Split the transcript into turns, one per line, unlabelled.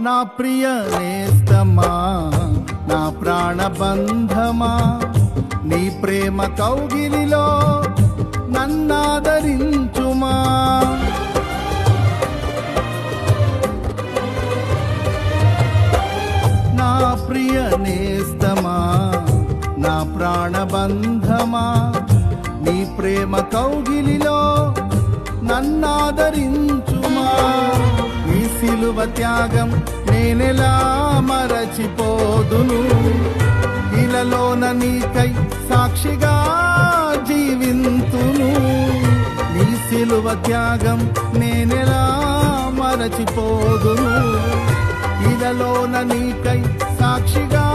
నా ప్రియ నేస్తమా, నా ప్రాణబంధమా, నీ ప్రేమ కౌగిలిలో నన్నాదరించుమా. నా ప్రియ నేస్తమా, నా ప్రాణబంధమా, నీ ప్రేమ కౌగిలిలో నన్నాదరించుమా. నీ సిలువ త్యాగం నేనెలా మరచిపోదును, ఇలలోన నీకై సాక్షిగా జీవింతును. నీ సిలువ త్యాగం నేనెలా మరచిపోదును, ఇలలోన నీకై సాక్షిగా